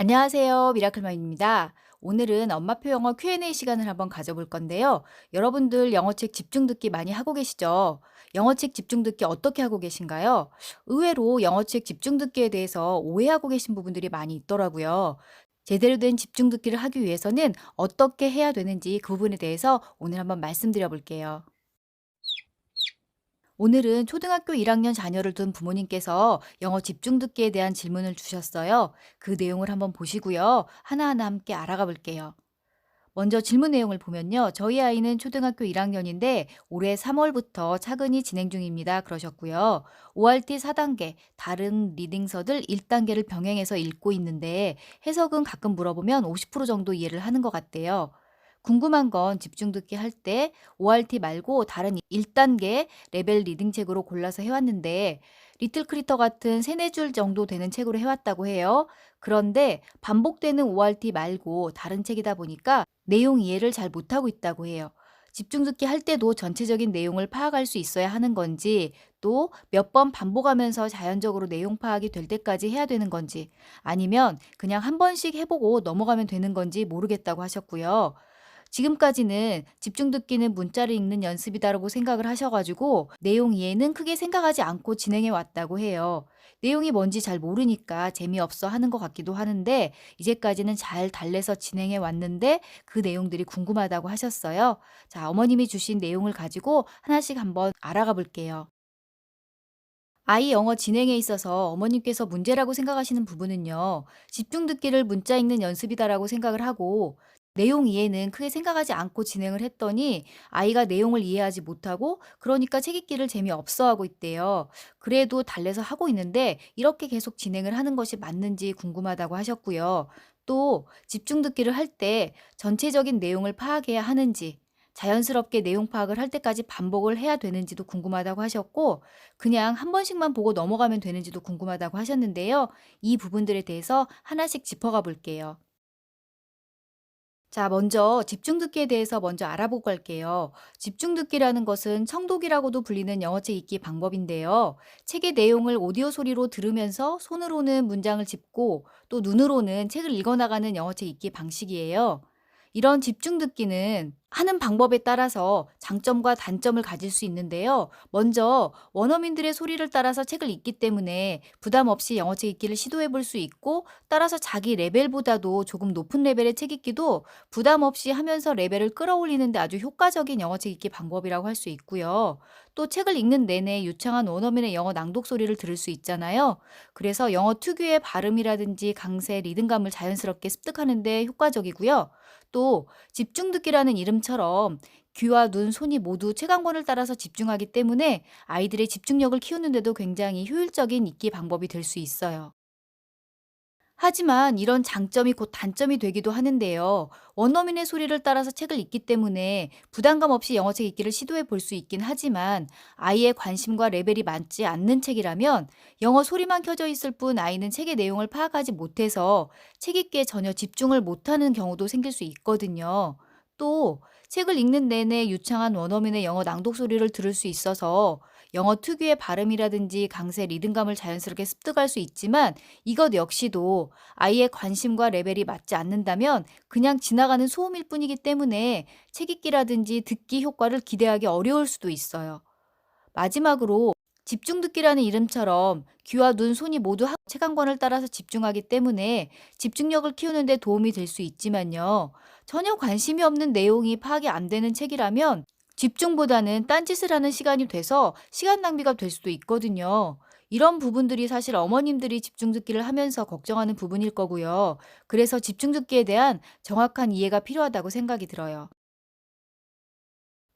안녕하세요. 미라클맘입니다. 오늘은 엄마표 영어 Q&A 시간을 한번 가져볼 건데요. 여러분들 영어책 집중 듣기 많이 하고 계시죠? 영어책 집중 듣기 어떻게 하고 계신가요? 의외로 영어책 집중 듣기에 대해서 오해하고 계신 부분들이 많이 있더라고요. 제대로 된 집중 듣기를 하기 위해서는 어떻게 해야 되는지 그 부분에 대해서 오늘 한번 말씀드려 볼게요. 오늘은 초등학교 1학년 자녀를 둔 부모님께서 영어 집중 듣기에 대한 질문을 주셨어요. 그 내용을 한번 보시고요. 하나하나 함께 알아가 볼게요. 먼저 질문 내용을 보면요. 저희 아이는 초등학교 1학년인데 올해 3월부터 차근히 진행 중입니다. 그러셨고요. ORT 4단계, 다른 리딩서들 1단계를 병행해서 읽고 있는데 해석은 가끔 물어보면 50% 정도 이해를 하는 것 같대요. 궁금한 건 집중 듣기 할 때 ORT 말고 다른 1단계 레벨 리딩 책으로 골라서 해왔는데 리틀 크리터 같은 3-4줄 정도 되는 책으로 해왔다고 해요. 그런데 반복되는 ORT 말고 다른 책이다 보니까 내용 이해를 잘 못하고 있다고 해요. 집중 듣기 할 때도 전체적인 내용을 파악할 수 있어야 하는 건지, 또 몇 번 반복하면서 자연적으로 내용 파악이 될 때까지 해야 되는 건지, 아니면 그냥 한 번씩 해보고 넘어가면 되는 건지 모르겠다고 하셨고요. 지금까지는 집중 듣기는 문자를 읽는 연습이다라고 생각을 하셔가지고 내용 이해는 크게 생각하지 않고 진행해 왔다고 해요. 내용이 뭔지 잘 모르니까 재미없어 하는 것 같기도 하는데 이제까지는 잘 달래서 진행해 왔는데 그 내용들이 궁금하다고 하셨어요. 자, 어머님이 주신 내용을 가지고 하나씩 한번 알아가 볼게요. 아이 영어 진행에 있어서 어머님께서 문제라고 생각하시는 부분은요. 집중 듣기를 문자 읽는 연습이다라고 생각을 하고 내용 이해는 크게 생각하지 않고 진행을 했더니 아이가 내용을 이해하지 못하고 그러니까 책 읽기를 재미없어 하고 있대요. 그래도 달래서 하고 있는데 이렇게 계속 진행을 하는 것이 맞는지 궁금하다고 하셨고요. 또 집중 듣기를 할 때 전체적인 내용을 파악해야 하는지 자연스럽게 내용 파악을 할 때까지 반복을 해야 되는지도 궁금하다고 하셨고 그냥 한 번씩만 보고 넘어가면 되는지도 궁금하다고 하셨는데요. 이 부분들에 대해서 하나씩 짚어가 볼게요. 자, 먼저 집중 듣기에 대해서 먼저 알아보고 갈게요. 집중 듣기라는 것은 청독이라고도 불리는 영어책 읽기 방법인데요. 책의 내용을 오디오 소리로 들으면서 손으로는 문장을 짚고 또 눈으로는 책을 읽어나가는 영어책 읽기 방식이에요. 이런 집중 듣기는 하는 방법에 따라서 장점과 단점을 가질 수 있는데요. 먼저 원어민들의 소리를 따라서 책을 읽기 때문에 부담 없이 영어책 읽기를 시도해 볼 수 있고 따라서 자기 레벨보다도 조금 높은 레벨의 책 읽기도 부담 없이 하면서 레벨을 끌어올리는 데 아주 효과적인 영어책 읽기 방법이라고 할 수 있고요. 또 책을 읽는 내내 유창한 원어민의 영어 낭독 소리를 들을 수 있잖아요. 그래서 영어 특유의 발음이라든지 강세, 리듬감을 자연스럽게 습득하는 데 효과적이고요. 또 집중 듣기라는 이름처럼 귀와 눈, 손이 모두 체감권을 따라서 집중하기 때문에 아이들의 집중력을 키우는데도 굉장히 효율적인 읽기 방법이 될 수 있어요. 하지만 이런 장점이 곧 단점이 되기도 하는데요. 원어민의 소리를 따라서 책을 읽기 때문에 부담감 없이 영어책 읽기를 시도해 볼 수 있긴 하지만 아이의 관심과 레벨이 맞지 않는 책이라면 영어 소리만 켜져 있을 뿐 아이는 책의 내용을 파악하지 못해서 책 읽기에 전혀 집중을 못하는 경우도 생길 수 있거든요. 또 책을 읽는 내내 유창한 원어민의 영어 낭독 소리를 들을 수 있어서 영어 특유의 발음이라든지 강세 리듬감을 자연스럽게 습득할 수 있지만 이것 역시도 아이의 관심과 레벨이 맞지 않는다면 그냥 지나가는 소음일 뿐이기 때문에 책 읽기라든지 듣기 효과를 기대하기 어려울 수도 있어요. 마지막으로 집중 듣기라는 이름처럼 귀와 눈, 손이 모두 체감권을 따라서 집중하기 때문에 집중력을 키우는 데 도움이 될 수 있지만요. 전혀 관심이 없는 내용이 파악이 안 되는 책이라면 집중보다는 딴짓을 하는 시간이 돼서 시간 낭비가 될 수도 있거든요. 이런 부분들이 사실 어머님들이 집중 듣기를 하면서 걱정하는 부분일 거고요. 그래서 집중 듣기에 대한 정확한 이해가 필요하다고 생각이 들어요.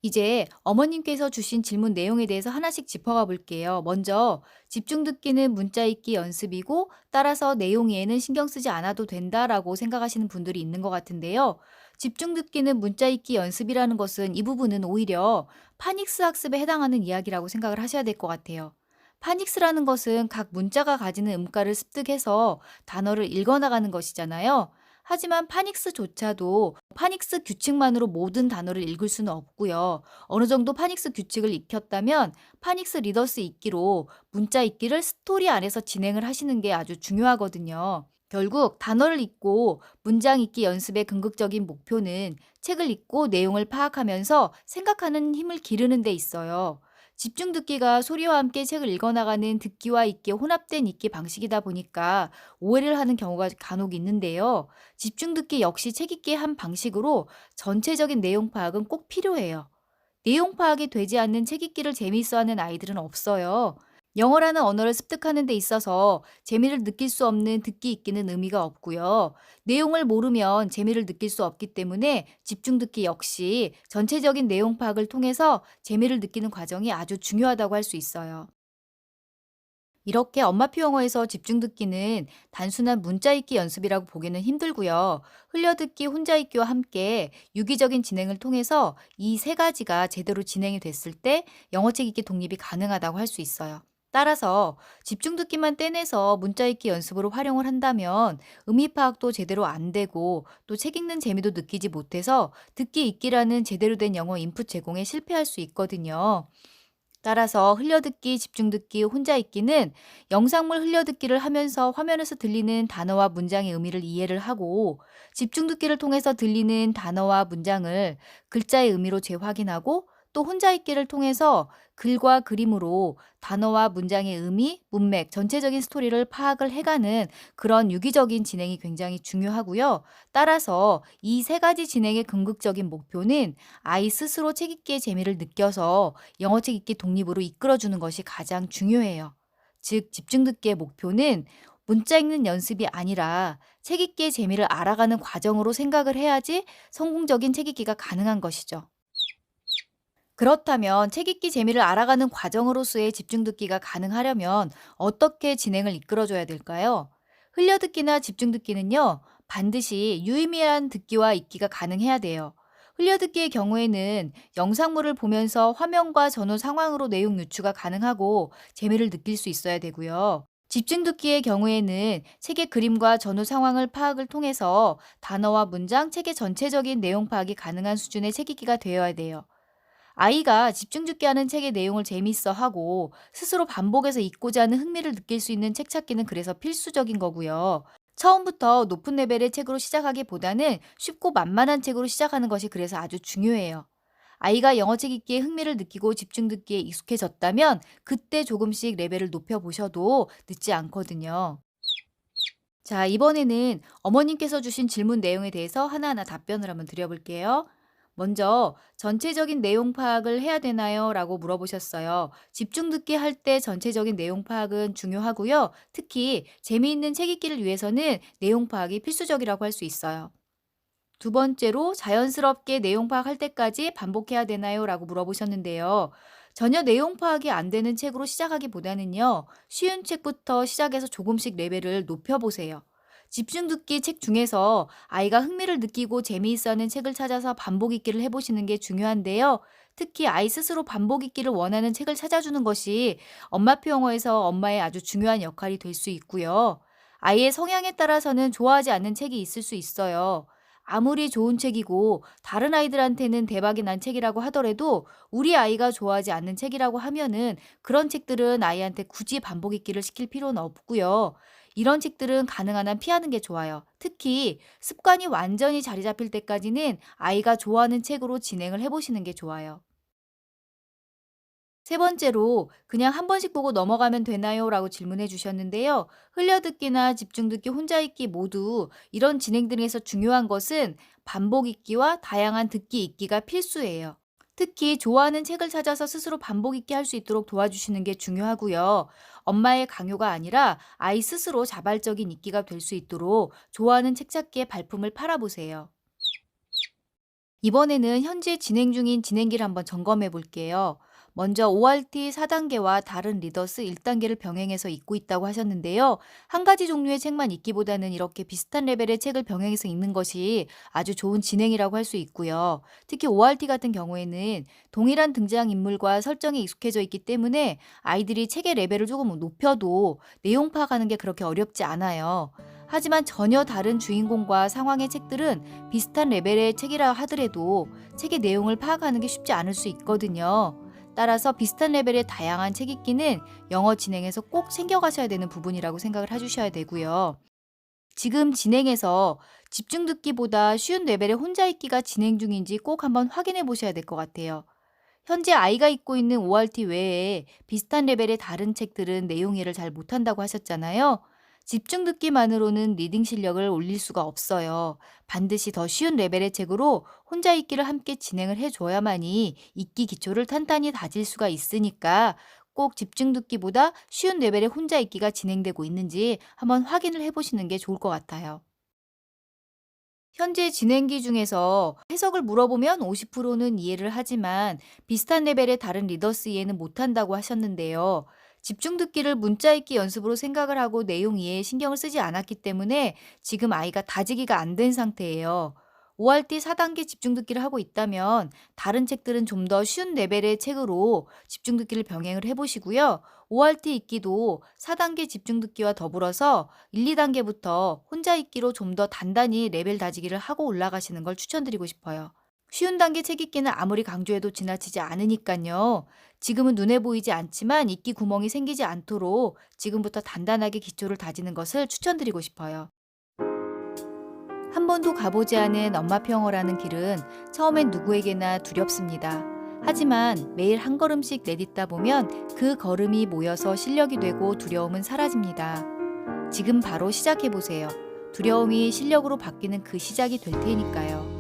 이제 어머님께서 주신 질문 내용에 대해서 하나씩 짚어가 볼게요. 먼저 집중 듣기는 문자 읽기 연습이고 따라서 내용 이해는 신경 쓰지 않아도 된다라고 생각하시는 분들이 있는 것 같은데요. 집중 듣기는 문자 읽기 연습이라는 것은 이 부분은 오히려 파닉스 학습에 해당하는 이야기라고 생각을 하셔야 될 것 같아요. 파닉스라는 것은 각 문자가 가지는 음가를 습득해서 단어를 읽어나가는 것이잖아요. 하지만 파닉스조차도 파닉스 규칙만으로 모든 단어를 읽을 수는 없고요. 어느 정도 파닉스 규칙을 익혔다면 파닉스 리더스 읽기로 문자 읽기를 스토리 안에서 진행을 하시는 게 아주 중요하거든요. 결국 단어를 읽고 문장 읽기 연습의 궁극적인 목표는 책을 읽고 내용을 파악하면서 생각하는 힘을 기르는 데 있어요. 집중 듣기가 소리와 함께 책을 읽어나가는 듣기와 읽기의 혼합된 읽기 방식이다 보니까 오해를 하는 경우가 간혹 있는데요. 집중 듣기 역시 책 읽기의 한 방식으로 전체적인 내용 파악은 꼭 필요해요. 내용 파악이 되지 않는 책 읽기를 재미있어하는 아이들은 없어요. 영어라는 언어를 습득하는 데 있어서 재미를 느낄 수 없는 듣기 읽기는 의미가 없고요. 내용을 모르면 재미를 느낄 수 없기 때문에 집중 듣기 역시 전체적인 내용 파악을 통해서 재미를 느끼는 과정이 아주 중요하다고 할 수 있어요. 이렇게 엄마표 영어에서 집중 듣기는 단순한 문자 읽기 연습이라고 보기는 힘들고요. 흘려듣기, 혼자 읽기와 함께 유기적인 진행을 통해서 이 세 가지가 제대로 진행이 됐을 때 영어책 읽기 독립이 가능하다고 할 수 있어요. 따라서 집중 듣기만 떼내서 문자 읽기 연습으로 활용을 한다면 의미 파악도 제대로 안 되고 또 책 읽는 재미도 느끼지 못해서 듣기 읽기라는 제대로 된 영어 인풋 제공에 실패할 수 있거든요. 따라서 흘려듣기, 집중듣기, 혼자 읽기는 영상물 흘려듣기를 하면서 화면에서 들리는 단어와 문장의 의미를 이해를 하고 집중듣기를 통해서 들리는 단어와 문장을 글자의 의미로 재확인하고 또 혼자 읽기를 통해서 글과 그림으로 단어와 문장의 의미, 문맥, 전체적인 스토리를 파악을 해가는 그런 유기적인 진행이 굉장히 중요하고요. 따라서 이 세 가지 진행의 궁극적인 목표는 아이 스스로 책 읽기의 재미를 느껴서 영어책 읽기 독립으로 이끌어주는 것이 가장 중요해요. 즉, 집중 듣기의 목표는 문자 읽는 연습이 아니라 책 읽기의 재미를 알아가는 과정으로 생각을 해야지 성공적인 책 읽기가 가능한 것이죠. 그렇다면 책 읽기 재미를 알아가는 과정으로서의 집중 듣기가 가능하려면 어떻게 진행을 이끌어줘야 될까요? 흘려듣기나 집중 듣기는요, 반드시 유의미한 듣기와 읽기가 가능해야 돼요. 흘려듣기의 경우에는 영상물을 보면서 화면과 전후 상황으로 내용 유추가 가능하고 재미를 느낄 수 있어야 되고요. 집중 듣기의 경우에는 책의 그림과 전후 상황을 파악을 통해서 단어와 문장, 책의 전체적인 내용 파악이 가능한 수준의 책 읽기가 되어야 돼요. 아이가 집중 듣기 하는 책의 내용을 재미있어 하고 스스로 반복해서 읽고자 하는 흥미를 느낄 수 있는 책 찾기는 그래서 필수적인 거고요. 처음부터 높은 레벨의 책으로 시작하기보다는 쉽고 만만한 책으로 시작하는 것이 그래서 아주 중요해요. 아이가 영어책 읽기에 흥미를 느끼고 집중 듣기에 익숙해졌다면 그때 조금씩 레벨을 높여보셔도 늦지 않거든요. 자, 이번에는 어머님께서 주신 질문 내용에 대해서 하나하나 답변을 한번 드려볼게요. 먼저 전체적인 내용 파악을 해야 되나요? 라고 물어보셨어요. 집중 듣기 할 때 전체적인 내용 파악은 중요하고요. 특히 재미있는 책 읽기를 위해서는 내용 파악이 필수적이라고 할 수 있어요. 두 번째로 자연스럽게 내용 파악할 때까지 반복해야 되나요? 라고 물어보셨는데요. 전혀 내용 파악이 안 되는 책으로 시작하기보다는요. 쉬운 책부터 시작해서 조금씩 레벨을 높여보세요. 집중 듣기 책 중에서 아이가 흥미를 느끼고 재미있어하는 책을 찾아서 반복 읽기를 해보시는 게 중요한데요. 특히 아이 스스로 반복 읽기를 원하는 책을 찾아주는 것이 엄마표 영어에서 엄마의 아주 중요한 역할이 될 수 있고요. 아이의 성향에 따라서는 좋아하지 않는 책이 있을 수 있어요. 아무리 좋은 책이고 다른 아이들한테는 대박이 난 책이라고 하더라도 우리 아이가 좋아하지 않는 책이라고 하면은 그런 책들은 아이한테 굳이 반복 읽기를 시킬 필요는 없고요. 이런 책들은 가능한 한 피하는 게 좋아요. 특히 습관이 완전히 자리 잡힐 때까지는 아이가 좋아하는 책으로 진행을 해보시는 게 좋아요. 세 번째로 그냥 한 번씩 보고 넘어가면 되나요? 라고 질문해 주셨는데요. 흘려듣기나 집중듣기, 혼자 읽기 모두 이런 진행 등에서 중요한 것은 반복 읽기와 다양한 듣기 읽기가 필수예요. 특히 좋아하는 책을 찾아서 스스로 반복 읽기 할 수 있도록 도와주시는 게 중요하고요. 엄마의 강요가 아니라 아이 스스로 자발적인 읽기가 될 수 있도록 좋아하는 책 찾기에 발품을 팔아보세요. 이번에는 현재 진행 중인 진행기를 한번 점검해 볼게요. 먼저 ORT 4단계와 다른 리더스 1단계를 병행해서 읽고 있다고 하셨는데요. 한 가지 종류의 책만 읽기보다는 이렇게 비슷한 레벨의 책을 병행해서 읽는 것이 아주 좋은 진행이라고 할 수 있고요. 특히 ORT 같은 경우에는 동일한 등장인물과 설정에 익숙해져 있기 때문에 아이들이 책의 레벨을 조금 높여도 내용 파악하는 게 그렇게 어렵지 않아요. 하지만 전혀 다른 주인공과 상황의 책들은 비슷한 레벨의 책이라 하더라도 책의 내용을 파악하는 게 쉽지 않을 수 있거든요. 따라서 비슷한 레벨의 다양한 책 읽기는 영어 진행에서 꼭 챙겨가셔야 되는 부분이라고 생각을 해주셔야 되고요. 지금 진행해서 집중 듣기보다 쉬운 레벨의 혼자 읽기가 진행 중인지 꼭 한번 확인해 보셔야 될 것 같아요. 현재 아이가 읽고 있는 ORT 외에 비슷한 레벨의 다른 책들은 내용 이해를 잘 못한다고 하셨잖아요. 집중 듣기만으로는 리딩 실력을 올릴 수가 없어요. 반드시 더 쉬운 레벨의 책으로 혼자 읽기를 함께 진행을 해줘야만이 읽기 기초를 탄탄히 다질 수가 있으니까 꼭 집중 듣기보다 쉬운 레벨의 혼자 읽기가 진행되고 있는지 한번 확인을 해보시는 게 좋을 것 같아요. 현재 진행기 중에서 해석을 물어보면 50%는 이해를 하지만 비슷한 레벨의 다른 리더스 이해는 못한다고 하셨는데요. 집중 듣기를 문자 읽기 연습으로 생각을 하고 내용 이해에 신경을 쓰지 않았기 때문에 지금 아이가 다지기가 안 된 상태예요. ORT 4단계 집중 듣기를 하고 있다면 다른 책들은 좀 더 쉬운 레벨의 책으로 집중 듣기를 병행을 해보시고요. ORT 읽기도 4단계 집중 듣기와 더불어서 1, 2단계부터 혼자 읽기로 좀 더 단단히 레벨 다지기를 하고 올라가시는 걸 추천드리고 싶어요. 쉬운 단계 책 읽기는 아무리 강조해도 지나치지 않으니까요. 지금은 눈에 보이지 않지만 읽기 구멍이 생기지 않도록 지금부터 단단하게 기초를 다지는 것을 추천드리고 싶어요. 한 번도 가보지 않은 엄마표 영어라는 길은 처음엔 누구에게나 두렵습니다. 하지만 매일 한 걸음씩 내딛다 보면 그 걸음이 모여서 실력이 되고 두려움은 사라집니다. 지금 바로 시작해보세요. 두려움이 실력으로 바뀌는 그 시작이 될 테니까요.